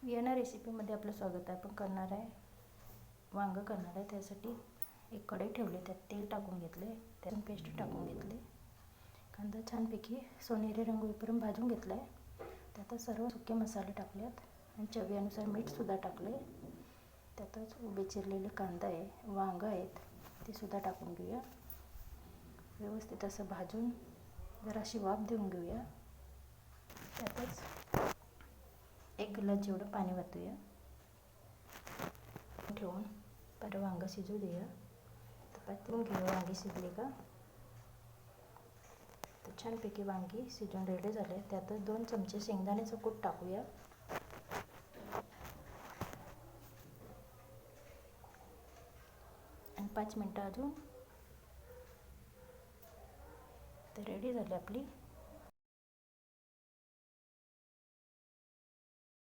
या रेसिपीमध्ये आपलं स्वागत आहे. आपण करणार आहे वांगं करणार आहे. त्यासाठी एक कढई ठेवली, त्यात तेल टाकून घेतले, त्यातून पेस्ट टाकून घेतले, कांदा छानपैकी सोनेरी रंग होईपर्यंत भाजून घेतला आहे. त्यातच सर्व सुके मसाले टाकलेत आणि चवीनुसार मीठसुद्धा टाकले. त्यातच उभे चिरलेले कांदा आहे, वांगं आहेत, ते सुद्धा टाकून घेऊया. व्यवस्थित असं भाजून जराशी वाफ देऊन घेऊया. त्यातच 1 ग्लास जेवढं पाणी वतूया. ठेवून पर वांगं शिजू देऊया. तपातून घेऊया वांगी शिजले का. तर छानपैकी वांगी शिजून रेडी झाले. त्यातच 2 चमचे शेंगदाण्याचं कूट टाकूया. आणि 5 मिनटं अजून. तर रेडी झाली आपली